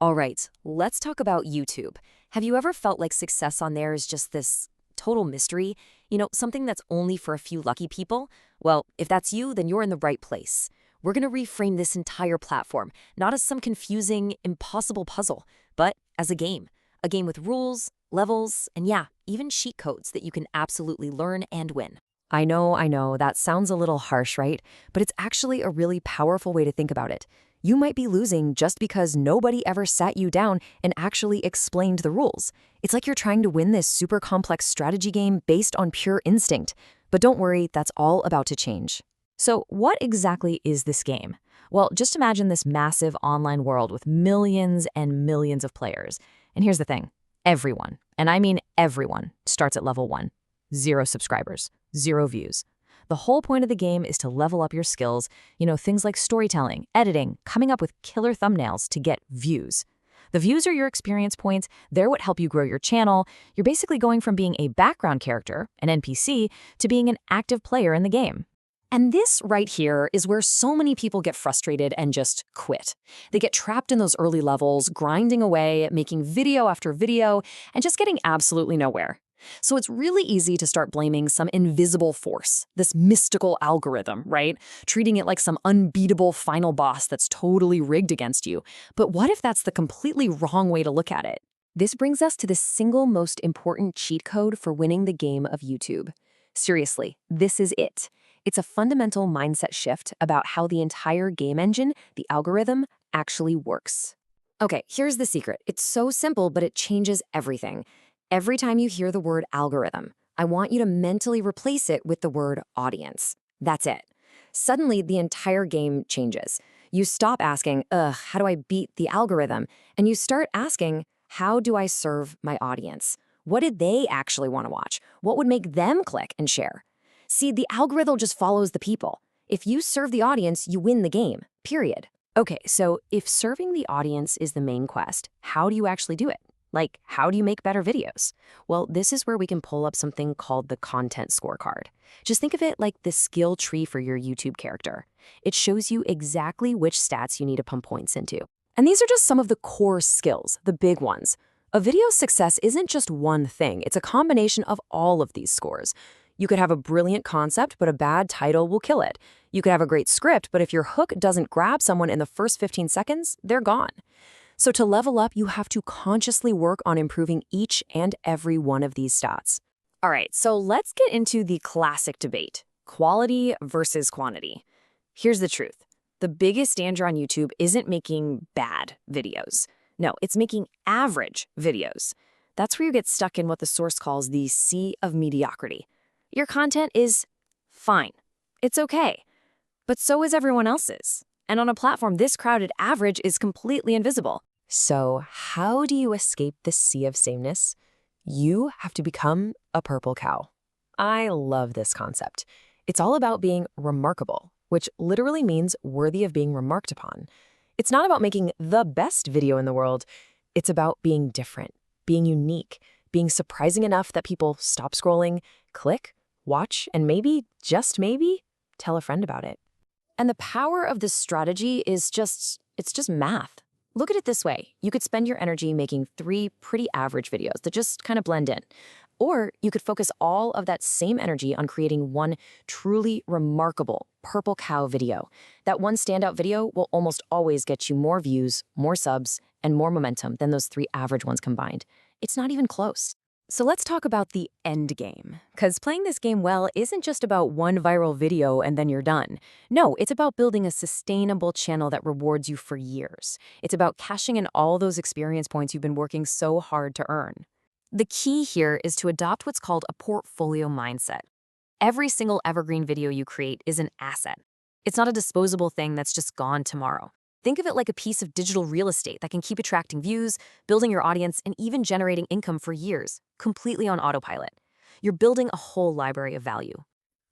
All right, let's talk about YouTube. Have you ever felt like success on there is just this total mystery? Something that's only for a few lucky people? Well, if that's you, then you're in the right place. We're going to reframe this entire platform, not as some confusing, impossible puzzle, but as a game. A game with rules, levels, and yeah, even cheat codes that you can absolutely learn and win. I know, that sounds a little harsh, right? But it's actually a really powerful way to think about it. You might be losing just because nobody ever sat you down and actually explained the rules. It's like you're trying to win this super complex strategy game based on pure instinct. But don't worry, that's all about to change. So, what exactly is this game? Well, just imagine this massive online world with millions and millions of players. And here's the thing, everyone, and I mean everyone, starts at level 1. 0 subscribers, 0 views. The whole point of the game is to level up your skills, things like storytelling, editing, coming up with killer thumbnails to get views. The views are your experience points, they're what help you grow your channel. You're basically going from being a background character, an NPC, to being an active player in the game. And this right here is where so many people get frustrated and just quit. They get trapped in those early levels, grinding away, making video after video, and just getting absolutely nowhere. So it's really easy to start blaming some invisible force, this mystical algorithm, right? Treating it like some unbeatable final boss that's totally rigged against you. But what if that's the completely wrong way to look at it? This brings us to the single most important cheat code for winning the game of YouTube. Seriously, this is it. It's a fundamental mindset shift about how the entire game engine, the algorithm, actually works. Okay, here's the secret. It's so simple, but it changes everything. Every time you hear the word algorithm, I want you to mentally replace it with the word audience. That's it. Suddenly, the entire game changes. You stop asking, how do I beat the algorithm? And you start asking, how do I serve my audience? What did they actually want to watch? What would make them click and share? See, the algorithm just follows the people. If you serve the audience, you win the game, period. Okay, so if serving the audience is the main quest, how do you actually do it? Like, how do you make better videos? Well, this is where we can pull up something called the content scorecard. Just think of it like the skill tree for your YouTube character. It shows you exactly which stats you need to pump points into. And these are just some of the core skills, the big ones. A video's success isn't just one thing, it's a combination of all of these scores. You could have a brilliant concept, but a bad title will kill it. You could have a great script, but if your hook doesn't grab someone in the first 15 seconds, they're gone. So to level up, you have to consciously work on improving each and every one of these stats. All right, so let's get into the classic debate, quality versus quantity. Here's the truth. The biggest danger on YouTube isn't making bad videos. No, it's making average videos. That's where you get stuck in what the source calls the sea of mediocrity. Your content is fine. It's okay. But so is everyone else's. And on a platform this crowded, average is completely invisible. So how do you escape the sea of sameness? You have to become a purple cow. I love this concept. It's all about being remarkable, which literally means worthy of being remarked upon. It's not about making the best video in the world. It's about being different, being unique, being surprising enough that people stop scrolling, click, watch, and maybe, just maybe, tell a friend about it. And the power of this strategy is it's just math. Look at it this way. You could spend your energy making 3 pretty average videos that just kind of blend in. Or you could focus all of that same energy on creating one truly remarkable purple cow video. That one standout video will almost always get you more views, more subs, and more momentum than those 3 average ones combined. It's not even close. So let's talk about the end game, because playing this game well isn't just about one viral video and then you're done. No, it's about building a sustainable channel that rewards you for years. It's about cashing in all those experience points you've been working so hard to earn. The key here is to adopt what's called a portfolio mindset. Every single evergreen video you create is an asset. It's not a disposable thing that's just gone tomorrow. Think of it like a piece of digital real estate that can keep attracting views, building your audience, and even generating income for years, completely on autopilot. You're building a whole library of value.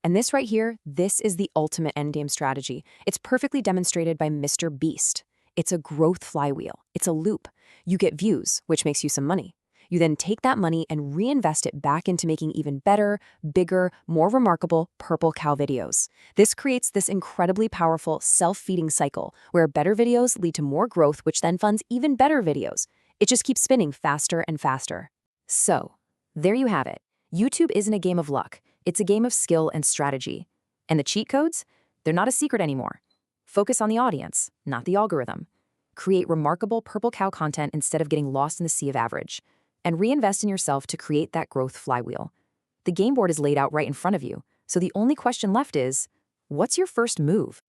And this right here, this is the ultimate endgame strategy. It's perfectly demonstrated by Mr. Beast. It's a growth flywheel. It's a loop. You get views, which makes you some money. You then take that money and reinvest it back into making even better, bigger, more remarkable purple cow videos. This creates this incredibly powerful self-feeding cycle where better videos lead to more growth, which then funds even better videos. It just keeps spinning faster and faster. So, there you have it. YouTube isn't a game of luck. It's a game of skill and strategy. And the cheat codes? They're not a secret anymore. Focus on the audience, not the algorithm. Create remarkable purple cow content instead of getting lost in the sea of average. And reinvest in yourself to create that growth flywheel. The game board is laid out right in front of you, so the only question left is, what's your first move?